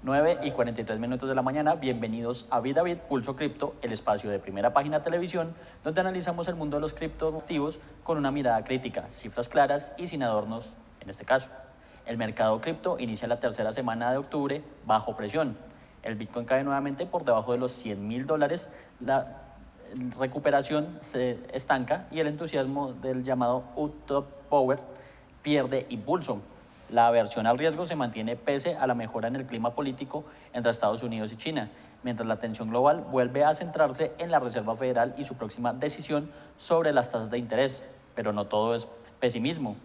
9:43 de la mañana. Bienvenidos a Vida Bit Pulso Cripto, el espacio de Primera Página Televisión, donde analizamos el mundo de los criptoactivos con una mirada crítica, cifras claras y sin adornos en este caso. El mercado cripto inicia la tercera semana de octubre bajo presión. El Bitcoin cae nuevamente por debajo de los $100.000. La recuperación se estanca y el entusiasmo del llamado Up Power pierde impulso. La aversión al riesgo se mantiene pese a la mejora en el clima político entre Estados Unidos y China, mientras la atención global vuelve a centrarse en la Reserva Federal y su próxima decisión sobre las tasas de interés. Pero no todo es pesimismo.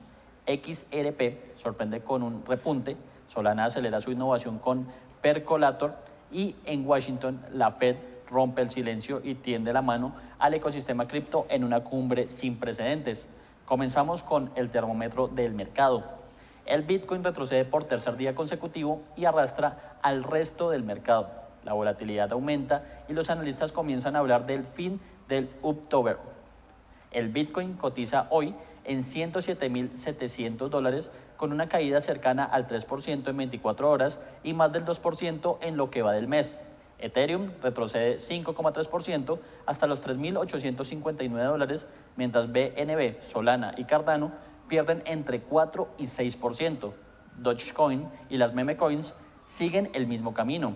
XRP sorprende con un repunte, Solana acelera su innovación con Percolator y en Washington la Fed rompe el silencio y tiende la mano al ecosistema cripto en una cumbre sin precedentes. Comenzamos con el termómetro del mercado. El Bitcoin retrocede por tercer día consecutivo y arrastra al resto del mercado. La volatilidad aumenta y los analistas comienzan a hablar del fin del Uptober. El Bitcoin cotiza hoy en $107.700 con una caída cercana al 3% en 24 horas y más del 2% en lo que va del mes. Ethereum retrocede 5,3% hasta los $3.859, mientras BNB, Solana y Cardano pierden entre 4 y 6%. Dogecoin y las meme coins siguen el mismo camino.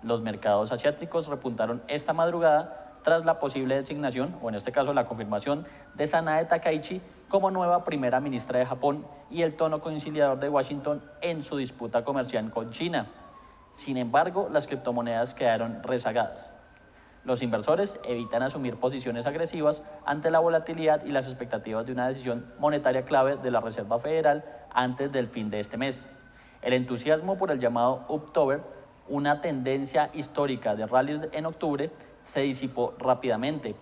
Los mercados asiáticos repuntaron esta madrugada tras la posible designación, o en este caso la confirmación, de Sanae Takaichi como nueva primera ministra de Japón y el tono conciliador de Washington en su disputa comercial con China. Sin embargo, las criptomonedas quedaron rezagadas. Los inversores evitan asumir posiciones agresivas ante la volatilidad y las expectativas de una decisión monetaria clave de la Reserva Federal antes del fin de este mes. El entusiasmo por el llamado Uptober, una tendencia histórica de rallies en octubre, se disipó rápidamente.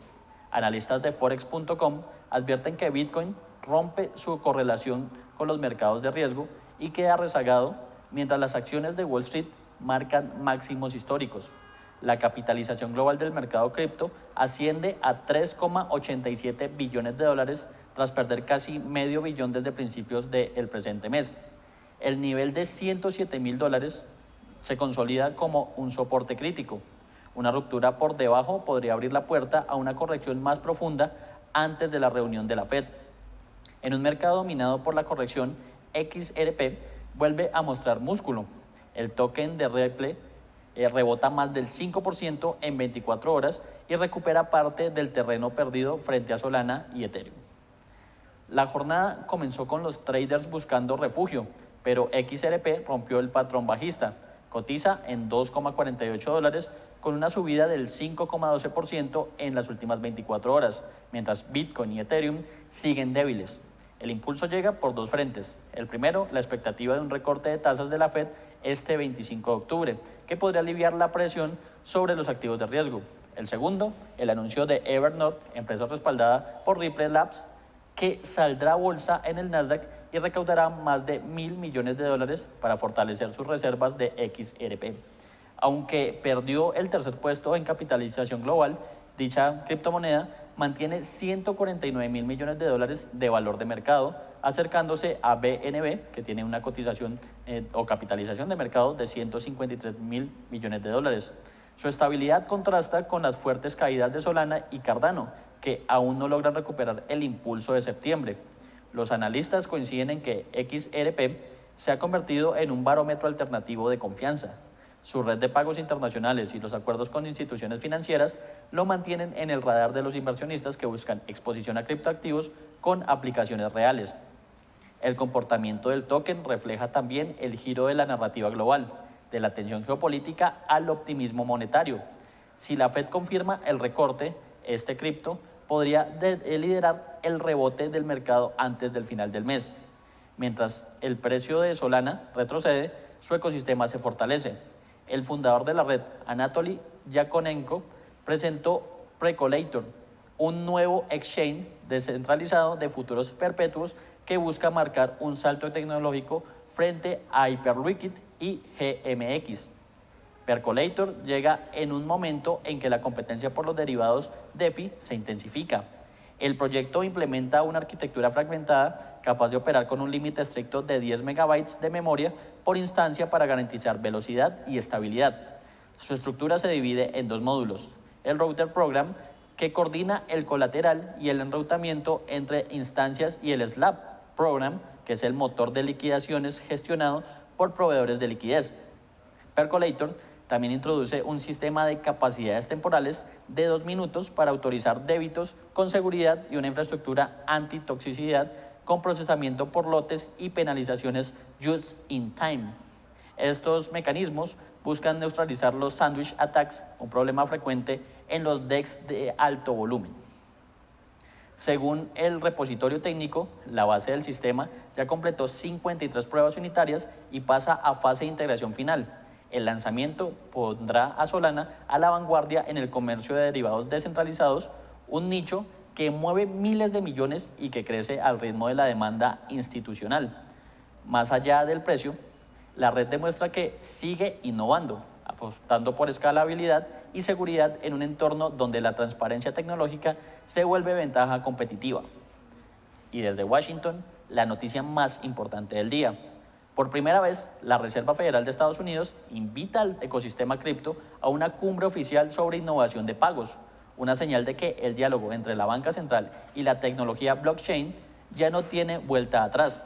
Analistas de Forex.com advierten que Bitcoin rompe su correlación con los mercados de riesgo y queda rezagado, mientras las acciones de Wall Street marcan máximos históricos. La capitalización global del mercado cripto asciende a $3,87 billones tras perder casi medio billón desde principios del presente mes. El nivel de $107.000 se consolida como un soporte crítico. Una ruptura por debajo podría abrir la puerta a una corrección más profunda antes de la reunión de la Fed. En un mercado dominado por la corrección, XRP vuelve a mostrar músculo. El token de Ripple rebota más del 5% en 24 horas y recupera parte del terreno perdido frente a Solana y Ethereum. La jornada comenzó con los traders buscando refugio, pero XRP rompió el patrón bajista. Cotiza en $2,48 con una subida del 5,12% en las últimas 24 horas, mientras Bitcoin y Ethereum siguen débiles. El impulso llega por dos frentes. El primero, la expectativa de un recorte de tasas de la Fed este 25 de octubre, que podría aliviar la presión sobre los activos de riesgo. El segundo, el anuncio de Evernote, empresa respaldada por Ripple Labs, que saldrá a bolsa en el Nasdaq y recaudará más de $1.000 millones para fortalecer sus reservas de XRP. Aunque perdió el tercer puesto en capitalización global, dicha criptomoneda mantiene $149.000 millones de valor de mercado, acercándose a BNB, que tiene una cotización o capitalización de mercado de $153.000 millones. Su estabilidad contrasta con las fuertes caídas de Solana y Cardano, que aún no logran recuperar el impulso de septiembre. Los analistas coinciden en que XRP se ha convertido en un barómetro alternativo de confianza. Su red de pagos internacionales y los acuerdos con instituciones financieras lo mantienen en el radar de los inversionistas que buscan exposición a criptoactivos con aplicaciones reales. El comportamiento del token refleja también el giro de la narrativa global, de la tensión geopolítica al optimismo monetario. Si la Fed confirma el recorte, este cripto podría liderar el rebote del mercado antes del final del mes. Mientras el precio de Solana retrocede, su ecosistema se fortalece. El fundador de la red, Anatoly Yakonenko, presentó Percolator, un nuevo exchange descentralizado de futuros perpetuos que busca marcar un salto tecnológico frente a Hyperliquid y GMX. Percolator llega en un momento en que la competencia por los derivados DeFi se intensifica. El proyecto implementa una arquitectura fragmentada capaz de operar con un límite estricto de 10 megabytes de memoria por instancia para garantizar velocidad y estabilidad. Su estructura se divide en dos módulos: el Router Program, que coordina el colateral y el enrutamiento entre instancias, y el Slab Program, que es el motor de liquidaciones gestionado por proveedores de liquidez. Percolator también introduce un sistema de capacidades temporales de 2 minutos para autorizar débitos con seguridad y una infraestructura antitoxicidad con procesamiento por lotes y penalizaciones just in time. Estos mecanismos buscan neutralizar los sandwich attacks, un problema frecuente en los DEX de alto volumen. Según el repositorio técnico, la base del sistema ya completó 53 pruebas unitarias y pasa a fase de integración final. El lanzamiento pondrá a Solana a la vanguardia en el comercio de derivados descentralizados, un nicho que mueve miles de millones y que crece al ritmo de la demanda institucional. Más allá del precio, la red demuestra que sigue innovando, apostando por escalabilidad y seguridad en un entorno donde la transparencia tecnológica se vuelve ventaja competitiva. Y desde Washington, la noticia más importante del día. Por primera vez, la Reserva Federal de Estados Unidos invita al ecosistema cripto a una cumbre oficial sobre innovación de pagos, una señal de que el diálogo entre la banca central y la tecnología blockchain ya no tiene vuelta atrás.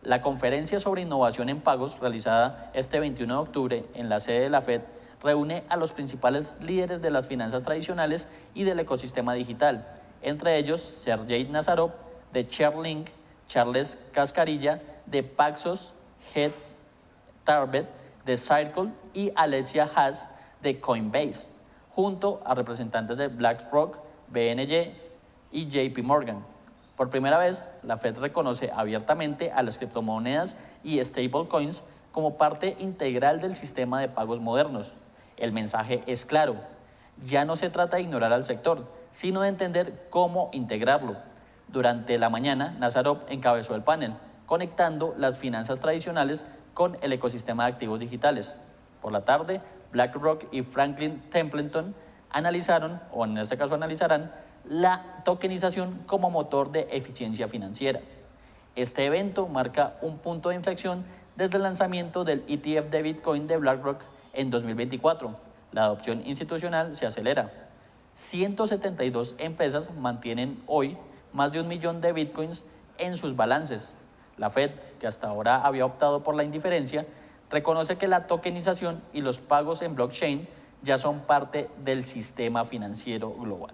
La conferencia sobre innovación en pagos, realizada este 21 de octubre en la sede de la Fed, reúne a los principales líderes de las finanzas tradicionales y del ecosistema digital, entre ellos Sergey Nazarov de Chainlink, Charles Cascarilla de Paxos, Head Tarbet de Circle y Alessia Haas de Coinbase, junto a representantes de BlackRock, BNY y JP Morgan. Por primera vez, la Fed reconoce abiertamente a las criptomonedas y stablecoins como parte integral del sistema de pagos modernos. El mensaje es claro: ya no se trata de ignorar al sector, sino de entender cómo integrarlo. Durante la mañana, Nazarov encabezó el panel, conectando las finanzas tradicionales con el ecosistema de activos digitales. Por la tarde, BlackRock y Franklin Templeton analizaron, o en este caso analizarán, la tokenización como motor de eficiencia financiera. Este evento marca un punto de inflexión desde el lanzamiento del ETF de Bitcoin de BlackRock en 2024. La adopción institucional se acelera. 172 empresas mantienen hoy más de 1 millón de Bitcoins en sus balances. La Fed, que hasta ahora había optado por la indiferencia, reconoce que la tokenización y los pagos en blockchain ya son parte del sistema financiero global.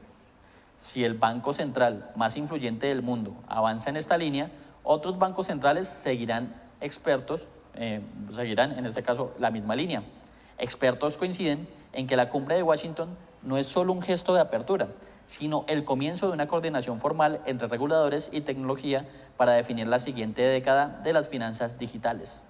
Si el banco central más influyente del mundo avanza en esta línea, otros bancos centrales seguirán en este caso la misma línea. Expertos coinciden en que la cumbre de Washington no es solo un gesto de apertura, sino el comienzo de una coordinación formal entre reguladores y tecnología para definir la siguiente década de las finanzas digitales.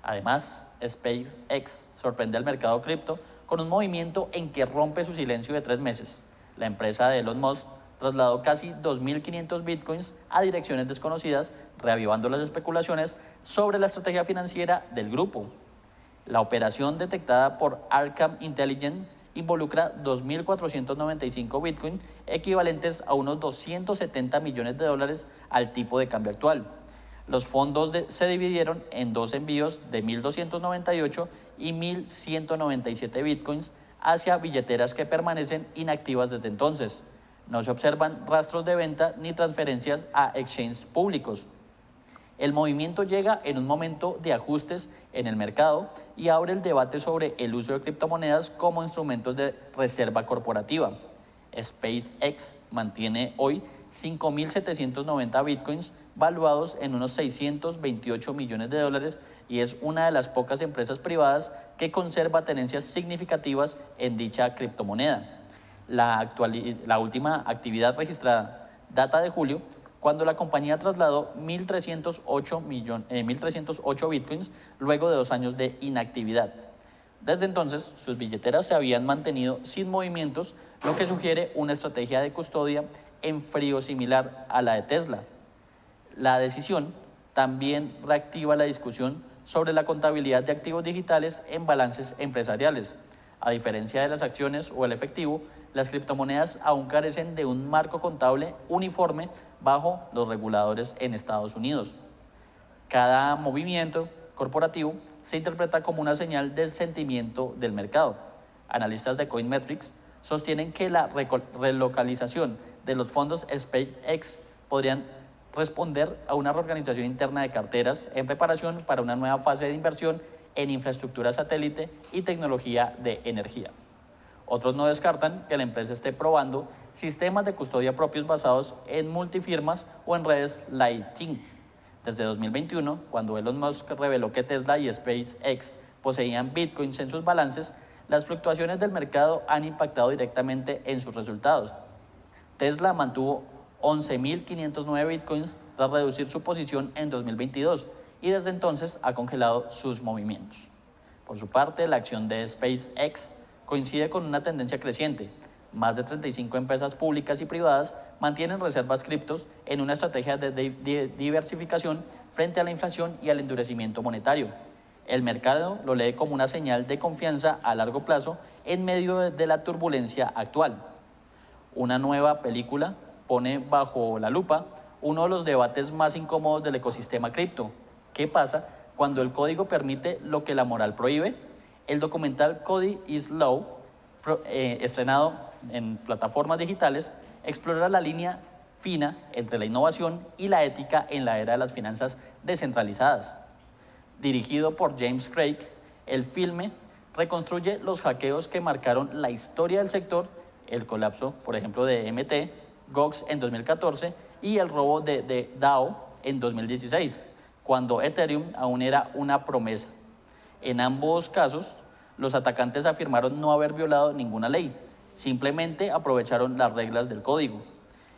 Además, SpaceX sorprende al mercado cripto con un movimiento en que rompe su silencio de 3 meses. La empresa de Elon Musk trasladó casi 2.500 bitcoins a direcciones desconocidas, reavivando las especulaciones sobre la estrategia financiera del grupo. La operación detectada por Arkham Intelligence involucra 2.495 bitcoins, equivalentes a unos 270 millones de dólares al tipo de cambio actual. Los fondos se dividieron en 2 envíos de 1.298 y 1.197 bitcoins hacia billeteras que permanecen inactivas desde entonces. No se observan rastros de venta ni transferencias a exchanges públicos. El movimiento llega en un momento de ajustes en el mercado y abre el debate sobre el uso de criptomonedas como instrumentos de reserva corporativa. SpaceX mantiene hoy 5.790 bitcoins valuados en unos 628 millones de dólares y es una de las pocas empresas privadas que conserva tenencias significativas en dicha criptomoneda. La última actividad registrada data de julio, cuando la compañía trasladó 1.308 bitcoins luego de 2 años de inactividad. Desde entonces, sus billeteras se habían mantenido sin movimientos, lo que sugiere una estrategia de custodia en frío similar a la de Tesla. La decisión también reactiva la discusión sobre la contabilidad de activos digitales en balances empresariales. A diferencia de las acciones o el efectivo, las criptomonedas aún carecen de un marco contable uniforme bajo los reguladores en Estados Unidos. Cada movimiento corporativo se interpreta como una señal del sentimiento del mercado. Analistas de Coinmetrics sostienen que la relocalización de los fondos SpaceX podrían responder a una reorganización interna de carteras en preparación para una nueva fase de inversión en infraestructura satélite y tecnología de energía. Otros no descartan que la empresa esté probando sistemas de custodia propios basados en multifirmas o en redes Lightning. Desde 2021, cuando Elon Musk reveló que Tesla y SpaceX poseían bitcoins en sus balances, las fluctuaciones del mercado han impactado directamente en sus resultados. Tesla mantuvo 11.509 bitcoins tras reducir su posición en 2022 y desde entonces ha congelado sus movimientos. Por su parte, la acción de SpaceX coincide con una tendencia creciente. Más de 35 empresas públicas y privadas mantienen reservas criptos en una estrategia de diversificación frente a la inflación y al endurecimiento monetario. El mercado lo lee como una señal de confianza a largo plazo en medio de la turbulencia actual. Una nueva película pone bajo la lupa uno de los debates más incómodos del ecosistema cripto. ¿Qué pasa cuando el código permite lo que la moral prohíbe? El documental Code is Law, estrenado en plataformas digitales, explora la línea fina entre la innovación y la ética en la era de las finanzas descentralizadas. Dirigido por James Craig, el filme reconstruye los hackeos que marcaron la historia del sector, el colapso, por ejemplo, de MT, Gox en 2014 y el robo de DAO en 2016, cuando Ethereum aún era una promesa. En ambos casos, los atacantes afirmaron no haber violado ninguna ley, simplemente aprovecharon las reglas del código.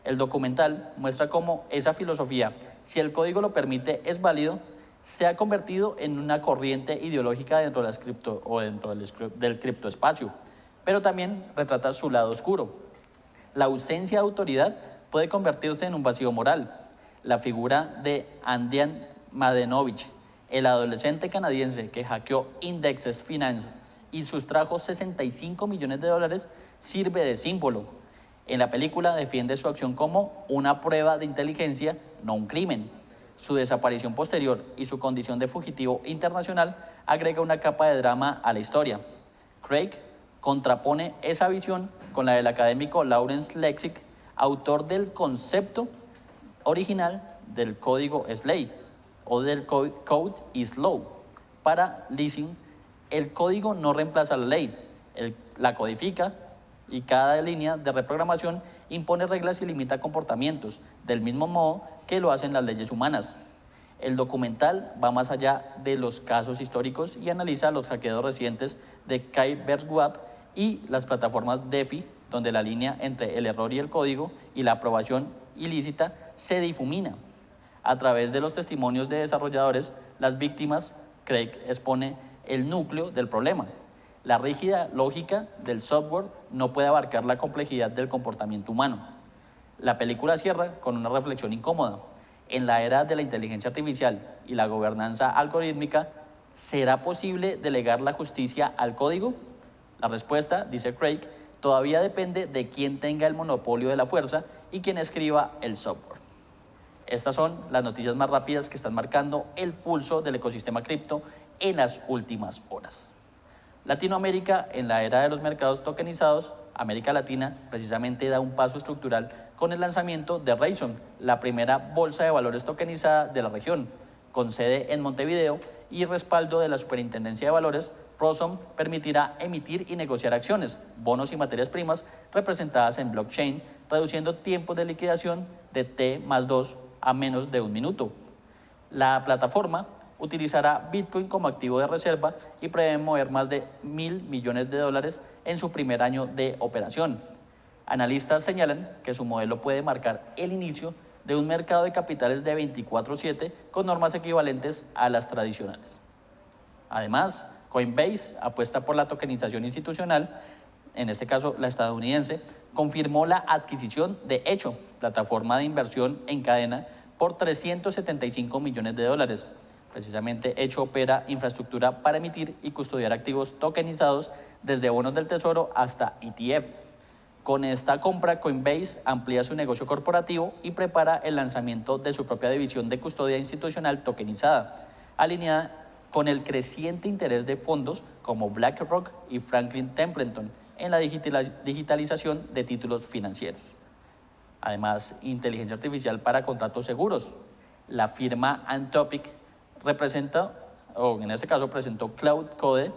El documental muestra cómo esa filosofía, si el código lo permite, es válido, se ha convertido en una corriente ideológica dentro de las cripto o dentro del criptoespacio, pero también retrata su lado oscuro. La ausencia de autoridad puede convertirse en un vacío moral. La figura de Andian Madenovich, el adolescente canadiense que hackeó Indexes Finance y sustrajo 65 millones de dólares, sirve de símbolo. En la película defiende su acción como una prueba de inteligencia, no un crimen. Su desaparición posterior y su condición de fugitivo internacional agrega una capa de drama a la historia. Craig contrapone esa visión con la del académico Lawrence Lessig, autor del concepto original del código es ley o del Code is Law. Para Lessig, el código no reemplaza la ley, la codifica y cada línea de reprogramación impone reglas y limita comportamientos, del mismo modo que lo hacen las leyes humanas. El documental va más allá de los casos históricos y analiza los hackeos recientes de Kyle Verswap y las plataformas DeFi, donde la línea entre el error y el código y la aprobación ilícita se difumina. A través de los testimonios de desarrolladores, las víctimas, Craig expone el núcleo del problema. La rígida lógica del software no puede abarcar la complejidad del comportamiento humano. La película cierra con una reflexión incómoda. En la era de la inteligencia artificial y la gobernanza algorítmica, ¿será posible delegar la justicia al código? La respuesta, dice Craig, todavía depende de quién tenga el monopolio de la fuerza y quién escriba el software. Estas son las noticias más rápidas que están marcando el pulso del ecosistema cripto en las últimas horas. Latinoamérica, en la era de los mercados tokenizados, América Latina precisamente da un paso estructural con el lanzamiento de Rayson, la primera bolsa de valores tokenizada de la región, con sede en Montevideo y respaldo de la Superintendencia de Valores. Prosom permitirá emitir y negociar acciones, bonos y materias primas representadas en blockchain, reduciendo tiempos de liquidación de T+2 a menos de un minuto. La plataforma utilizará Bitcoin como activo de reserva y prevé mover más de $1.000 millones en su primer año de operación. Analistas señalan que su modelo puede marcar el inicio de un mercado de capitales de 24/7 con normas equivalentes a las tradicionales. Además, Coinbase apuesta por la tokenización institucional, en este caso la estadounidense, confirmó la adquisición de Hecho, plataforma de inversión en cadena, por $375 millones. Precisamente Hecho opera infraestructura para emitir y custodiar activos tokenizados desde bonos del tesoro hasta ETF. Con esta compra, Coinbase amplía su negocio corporativo y prepara el lanzamiento de su propia división de custodia institucional tokenizada, alineada con el creciente interés de fondos como BlackRock y Franklin Templeton en la digitalización de títulos financieros. Además, inteligencia artificial para contratos seguros. La firma Anthropic presentó Cloud Code,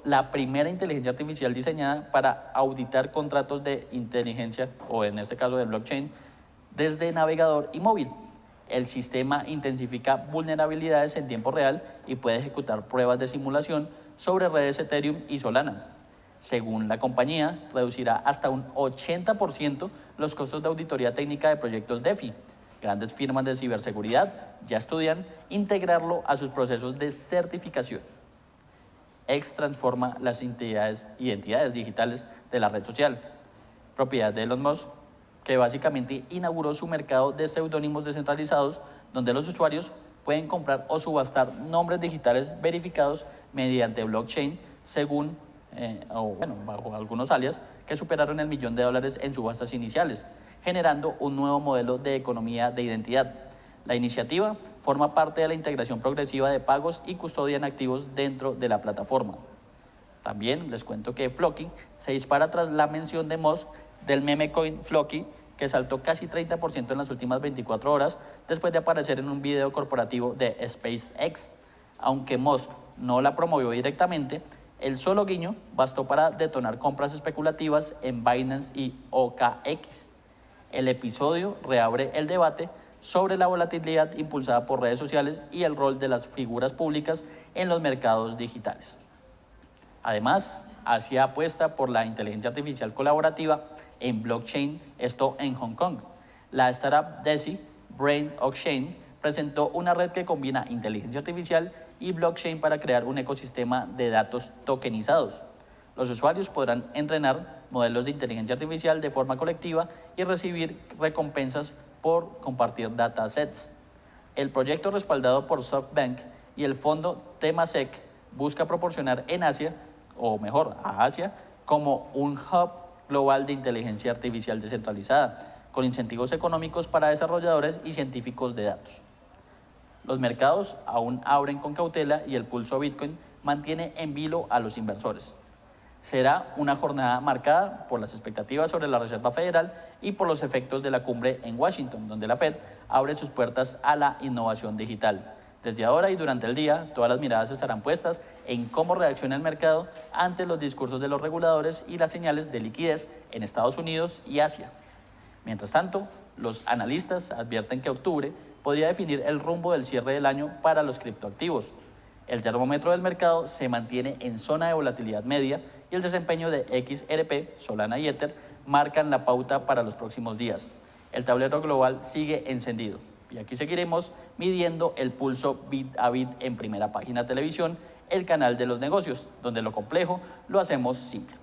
la primera inteligencia artificial diseñada para auditar contratos de inteligencia, o en este caso de blockchain, desde navegador y móvil. El sistema intensifica vulnerabilidades en tiempo real y puede ejecutar pruebas de simulación sobre redes Ethereum y Solana. Según la compañía, reducirá hasta un 80% los costos de auditoría técnica de proyectos DeFi. Grandes firmas de ciberseguridad ya estudian integrarlo a sus procesos de certificación. X transforma las identidades digitales de la red social, propiedad de Elon Musk, que básicamente inauguró su mercado de seudónimos descentralizados, donde los usuarios pueden comprar o subastar nombres digitales verificados mediante blockchain, bajo algunos alias, que superaron el $1 millón en subastas iniciales, generando un nuevo modelo de economía de identidad. La iniciativa forma parte de la integración progresiva de pagos y custodia en activos dentro de la plataforma. También les cuento que Floki se dispara tras la mención de Musk del meme coin Floki, que saltó casi 30% en las últimas 24 horas después de aparecer en un video corporativo de SpaceX. Aunque Musk no la promovió directamente, el solo guiño bastó para detonar compras especulativas en Binance y OKX. El episodio reabre el debate sobre la volatilidad impulsada por redes sociales y el rol de las figuras públicas en los mercados digitales. Además, Asia apuesta por la inteligencia artificial colaborativa en blockchain, esto en Hong Kong. La startup DESI, Brain Chain, presentó una red que combina inteligencia artificial y blockchain para crear un ecosistema de datos tokenizados. Los usuarios podrán entrenar modelos de inteligencia artificial de forma colectiva y recibir recompensas por compartir datasets. El proyecto, respaldado por SoftBank y el fondo Temasek, busca proporcionar a Asia, como un hub global de inteligencia artificial descentralizada, con incentivos económicos para desarrolladores y científicos de datos. Los mercados aún abren con cautela y el pulso Bitcoin mantiene en vilo a los inversores. Será una jornada marcada por las expectativas sobre la Reserva Federal y por los efectos de la cumbre en Washington, donde la Fed abre sus puertas a la innovación digital. Desde ahora y durante el día, todas las miradas estarán puestas en cómo reacciona el mercado ante los discursos de los reguladores y las señales de liquidez en Estados Unidos y Asia. Mientras tanto, los analistas advierten que octubre podría definir el rumbo del cierre del año para los criptoactivos. El termómetro del mercado se mantiene en zona de volatilidad media y el desempeño de XRP, Solana y Ether marcan la pauta para los próximos días. El tablero global sigue encendido y aquí seguiremos midiendo el pulso bit a bit en Primera Página Televisión, el canal de los negocios, donde lo complejo lo hacemos simple.